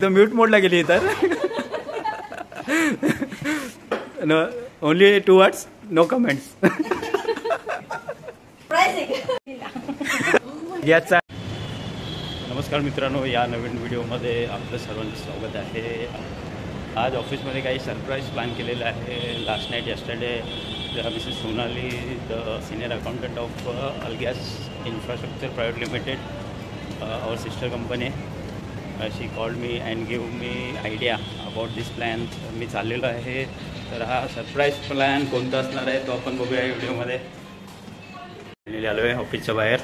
तो म्यूट मोडला गेली तर no only 2 words, no comments. याचा नमस्कार मित्रांनो, या नवीन व्हिडिओमध्ये आपलं सर्वांचं स्वागत आहे. आज ऑफिसमध्ये काही सरप्राईज प्लॅन केलेलं आहे. Last night yesterday Mrs Sonali, the senior accountant of Algas infrastructure private limited, our sister company, she called me and give me idea about this plan. मी चाललेलो आहे. तर हा सरप्राईज प्लॅन कोणता असणार आहे तो आपण बघूया या व्हिडिओमध्ये. आलो आहे ऑफिसच्या बाहेर.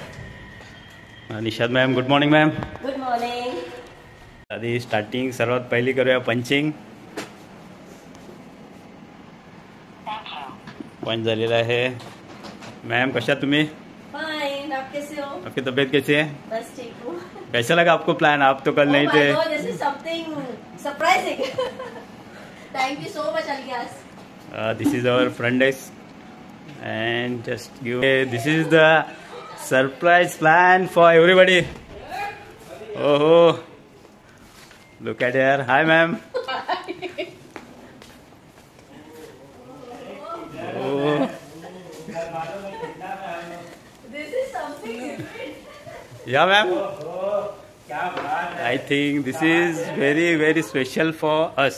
Nishad ma'am, good morning ma'am. Good morning. आधी स्टार्टिंग सर्वात पहिली करूया पंचिंग. पंच झालेला आहे. मॅम कशा तुम्ही? फाइन, आप कैसे हो? आपकी तबीयत कैसी है? बस ठीक हूँ. कैसा लगा आपको प्लान? आप तो कल नहीं थे. This is something surprising. Thank you so much Algas. This is our front desk and just give. This is the surprise plan for everybody. Oh, look at her. Hi ma'am. Oh, This is something different. yeah ma'am. I think this is very very special for us.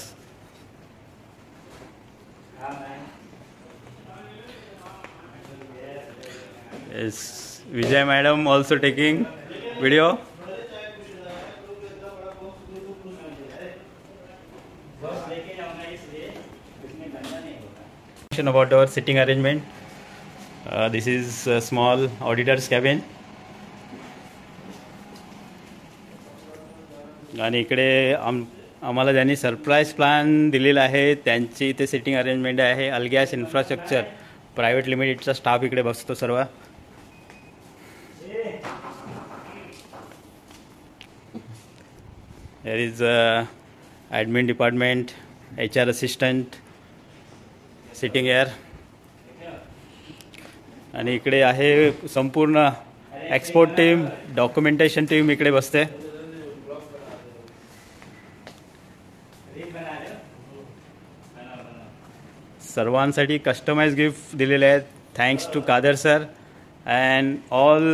Yes, Vijay madam also taking video. About our sitting arrangement. This is a small auditor's cabin. आणि इकडे आम्हाला ज्यांनी surprise plan दिलेला आहे त्यांची इथे sitting arrangement आहे. अलगॅस infrastructure private लिमिटेडचा staff इकडे बसतो सर्व. There is admin department, HR assistant sitting here. आणि इकडे आहे संपूर्ण एक्सपोर्ट टीम, डॉक्युमेंटेशन टीम इकडे बसते. सर्वांसाठी कस्टमाइज गिफ्ट दिलेले आहेत. Thanks to Kadar sir and all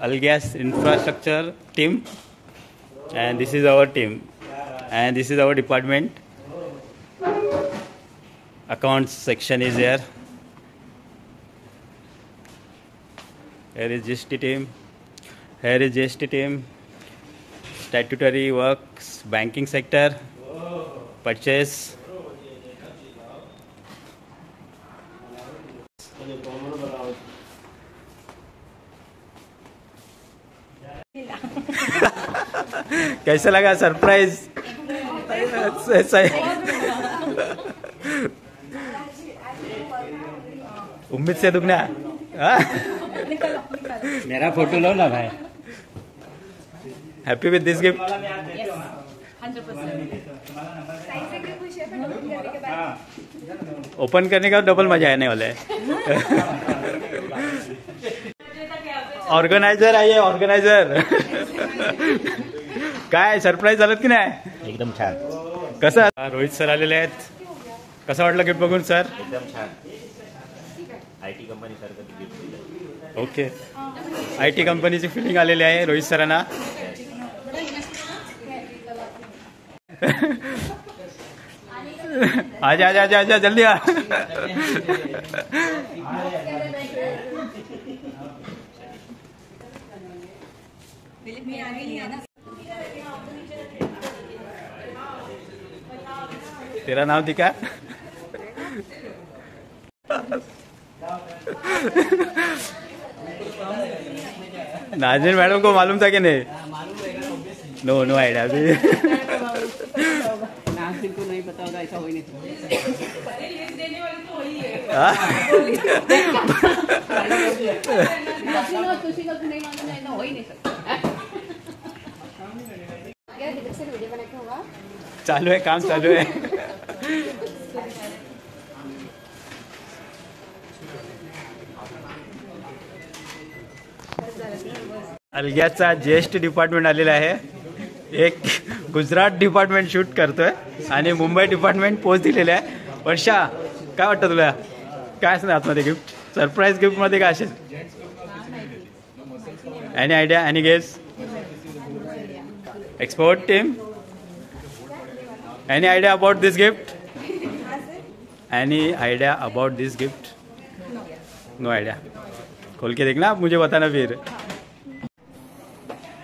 Algas infrastructure team. And this is our team, and this is our department. Accounts section is here. Here is GST team. Here is GST team. Statutory works, banking sector, purchase. कैसा लगा surprise? उम्मीद से दुगना. मेरा photo low ना भाई. Happy विद दिस gift? 100%. Open करने का डबल मजा आने वाला है. ऑर्गनायझर आहे. ऑर्गनायझर काय सरप्राईज झालं की नाही? एकदम छान. कसं? रोहित सर आलेले आहेत. कसं वाटलं गिफ्ट बघून सर? एकदम छान. IT कंपनी सारखं गिफ्ट दिलं. ओके, IT कंपनीची फिलिंग आलेली आहे रोहित सरांना. आजा आजा आजा आजा जल्दी आ. तेरा नाम दिखा. नाजिन मैडम को मालूम था कि नहीं? नो नो आइडिया अभी. नाजिन को नहीं पता होगा, ऐसा हो ही नहीं. खुशी का नहीं मालूम है, हो ही नहीं सकता. चालू है, काम चालू है. अलग्याचा GST डिपार्टमेंट आलेला आहे. एक गुजरात डिपार्टमेंट शूट करतोय आणि मुंबई डिपार्टमेंट पोस्ट दिलेले आहे. वर्षा, काय वाटतं तुला? काय असणार आतमध्ये गिफ्ट? सरप्राईज गिफ्टमध्ये काय असेल? Any idea, any guess? Export team, any idea about this gift? Any idea about this gift? No idea. खोल के देखना, मुझे बताना फिर.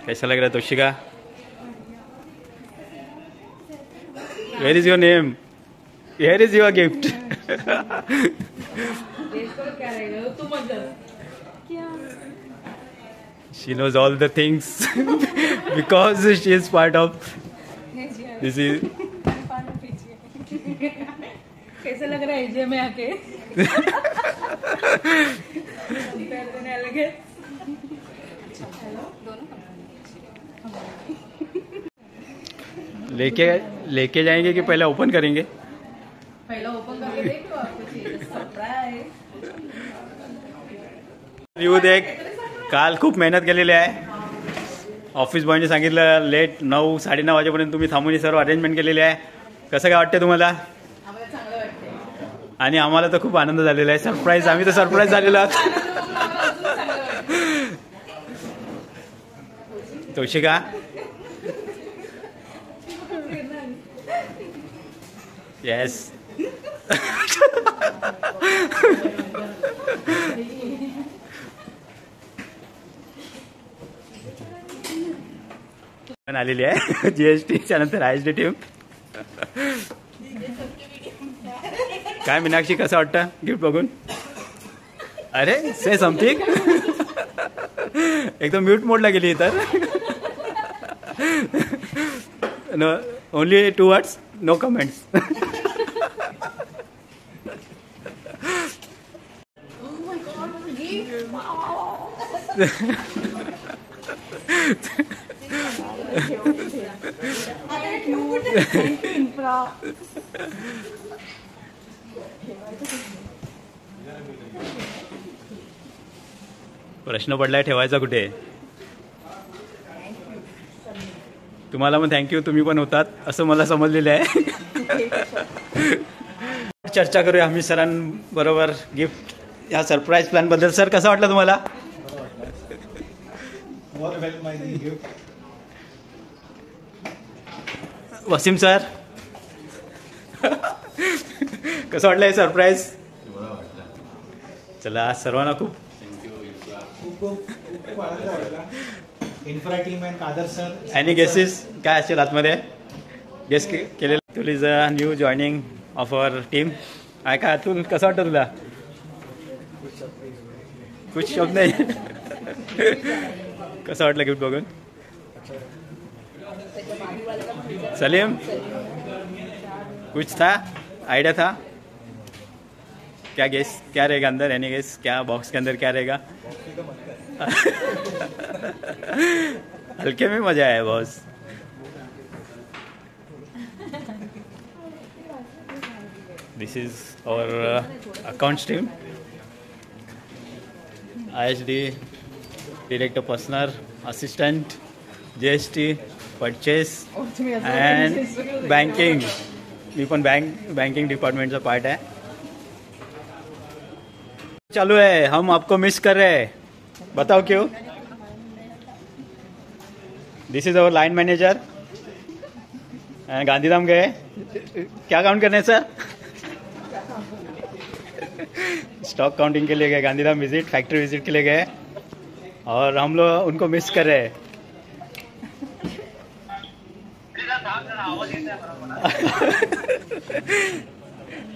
कैसा लग रहा है Toshika? Where is your name? Here is your gift. She knows all the things because she is part of this is. कैसा लग रहा है एजे में आके? लेके जाएंगे कि पहले ओपन करेंगे? पहले ओपन करके देखो आपको चाहिए सरप्राइज. रिव्ह्यू देख. काल खूप मेहनत केलेली आहे. ऑफिस बॉयने सांगितलं लेट 9, 9:30 वाजेपर्यंत तुम्ही थांबून सर्व अरेंजमेंट केलेली आहे. कसं काय वाटतं तुम्हाला? आम्हाला चांगलं वाटतंय. आणि आम्हाला तर खूप आनंद झालेला आहे. सरप्राईज, आम्ही तर सरप्राईज झालेलो आहोत. तोशिका, येस. आलेली आहे GSTच्या नंतर ISD टीम. काय मीनाक्षी, कसं वाटतं गिफ्ट बघून? अरे से समथिंग. एकदम म्यूट मोडला गेली तर. No, only 2 words, no comments. प्रश्न पडलाय ठेवायचा कुठे? तुम्हाला पण थँक्यू, तुम्ही पण होतात असं मला समजलेलं आहे. चर्चा करूया आम्ही सरांबरोबर गिफ्ट या सरप्राईज प्लॅन बद्दल. सर, कसं वाटलं तुम्हाला? वसीम सर, कसं वाटलं हे सरप्राईज? चला, सर्वांना खूप infra team and Kadar sir. Any guesses काय असेल आतमध्ये? गेस केलेलं. तुल is a new joining of our team. काय काय अतुल, कसं वाटतं तुला? कुछ शब्द नाही. कसं वाटलं गिफ्ट बघून? सलीम, कुछ था आइडिया था? क्या गेस, क्या रहेगा अंदर? एनी गेस, क्या बॉक्स के अंदर क्या रहेगा? हल्के में मजा आया boss. This is our accounts team. ISD, director personal assistant, GST, purchase and banking. मी पण बँकिंग डिपार्टमेंटचा पार्ट आहे. चालू है, हम आपको मिस कर रहे हैं. बताओ क्यों? This is our line manager. Gandhidham गए, क्या काउंट करने सर? स्टॉक काउंटिंग के लिए गए गांधीधाम विजिट, फैक्ट्री विजिट के लिए गए और हम लोग उनको मिस कर रहे हैं.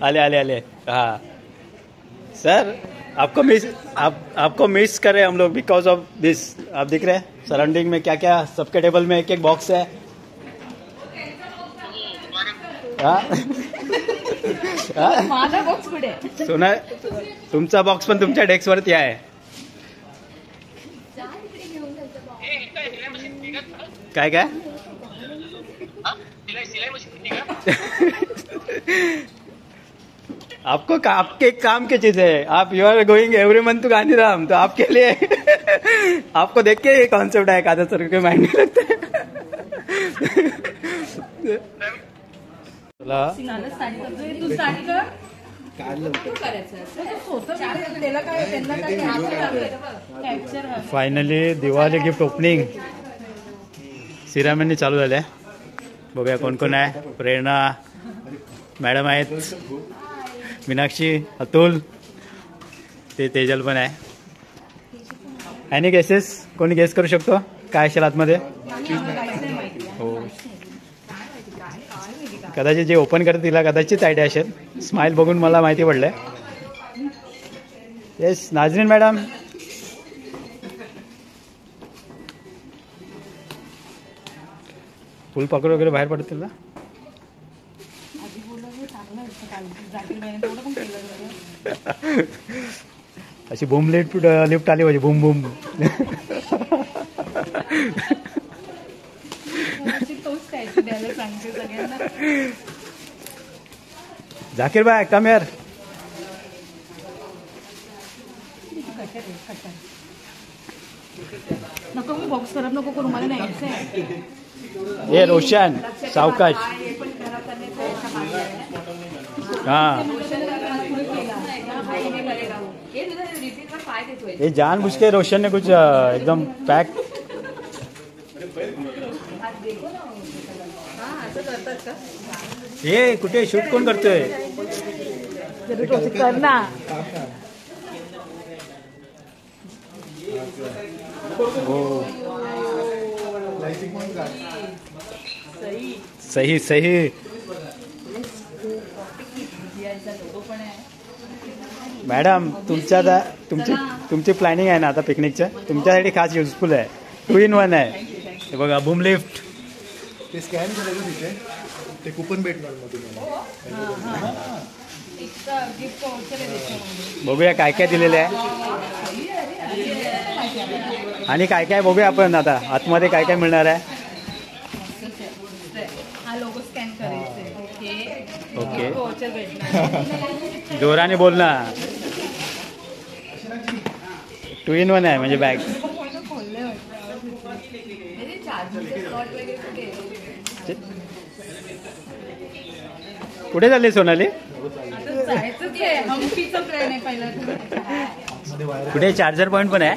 आले. हाँ सर, आपको मिस कर रहे हैं हम लोग बिकॉज ऑफ दिस. आप दिख रहे हैं सराउंडिंग में क्या क्या, सबके टेबल में एक बॉक्स है. माझा बॉक्स कुठे? सोना, तुमचा बॉक्स पण तुमच्या डेस्क वरती आहे. काय काय? आपको आपके काम की चीज है. आप you are going every month to Gandhidham, तो आपके लिए आपको देख के ये कॉन्सेप्ट है कादर सर के माइंड नहीं लगता है. चला सिंगाला स्टार्ट करतोय तू स्टार्ट कर तू करायचं त्याला काय त्यांना काय कॅप्चर हवं फायनली दिवाळी गिफ्ट ओपनिंग सिरामणी चालू झाल्या. बघूया कोण कोण आहे. प्रेरणा मॅडम आहेत, मीनाक्षी, अतुल, ते तेजल पण आहे. आणि गेसेस कोणी गेस करू शकतो काय असेल आतमध्ये? हो कदाचित जे ओपन करत तिला कदाचित आयडिया असेल. स्माइल बघून मला माहिती पडलंय. येस नाजरीन मॅडम. फुल पकड वगैरे बाहेर पडतील ना. अशी बूम लिफ्ट आली पाहिजे. Boom boom. जाकीर भाई कम यार. नको मी बॉक्स खराब नको करू मला न्यायचं आहे. ये रोशन सावकाश. हाँ ये जानबूझ के रोशन ने कुछ एकदम पैक. ये कुठे शूट कोण करतोय? कर ना. सही सही. मॅडम तुमची प्लॅनिंग आहे ना आता पिकनिकचं तुमच्यासाठी खास युजफुल आहे. 2 in 1 आहे. हे बघा बूम लिफ्ट. ते स्कॅन करायचं तिथे ते कुपन भेटणार मग तुम्हाला. गिफ्ट व्हाउचर आहे त्याच्यामध्ये. बघूया काय काय दिलेलं आहे आणि काय काय बघूया आपण आता आतमध्ये काय काय मिळणार आहे. हा लोगो स्कॅन करायचे. ओके व्हाउचर भेटणार. जोराने बोल ना. 2 in 1 आहे म्हणजे बॅग. कुठे चालली सोनाली? जायचंच आहे. हम्पीचा प्लॅन आहे पहिला. कुठे चार्जर पॉईंट पण आहे.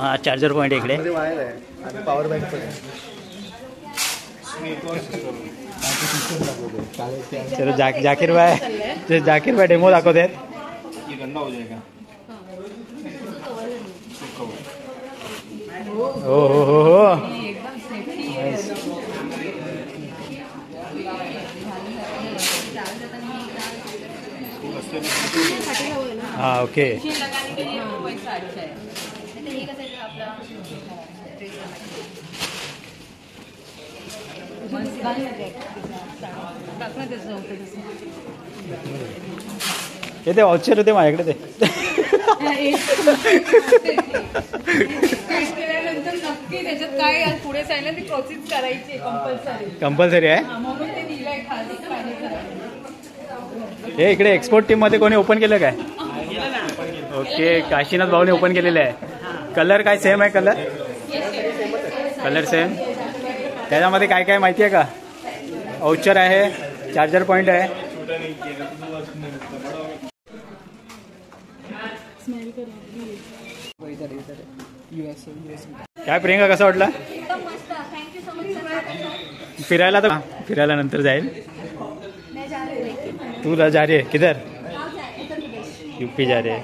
हा चार्जर पॉईंट इकडे. वायर आहे आणि पॉवर बँक पण आहे. चलो जाकीर भाई डेमो दाखवत आहेत. हो हो हो हो. हाँ ओके. ते वाउचर होते माझ्याकडे ते. केल्यानंतर नक्की त्याच्यात काय पुढे सांगितलं ती प्रोसेस करायची कंपल्सरी आहे. म्हणून ते दिलंय खाली. हे इकडे एक्सपोर्ट टीम मध्ये कोणी ओपन केलं काय? ओके काशीनाथ भाऊने ओपन केलेलं आहे. कलर काय सेम आहे? Colour same. त्याच्यामध्ये काय काय माहिती आहे का? वाउचर आहे, चार्जर पॉइंट आहे. काय प्रियंका कसा वाटला? एकदम मस्त. Thank you so much sir. फिरायला नंतर जाईल. मैं जा रही हूँ. तू जा रही है किधर? गाँव जा रही हूँ, उत्तर प्रदेश. यूपी जा रहे हैं.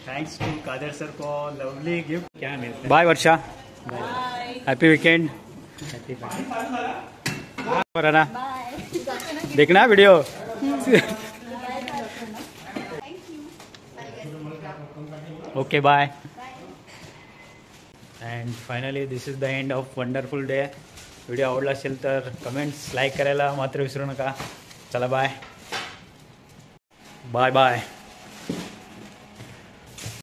Thanks to Kadar sir for lovely gift. क्या मिलता है? बाय वर्षा. Happy weekend. ना देखना video. Okay bye. And finally this is the end of wonderful day. Video आवडला असेल तर कमेंट्स लाईक करायला मात्र विसरू नका. चला बाय बाय बाय.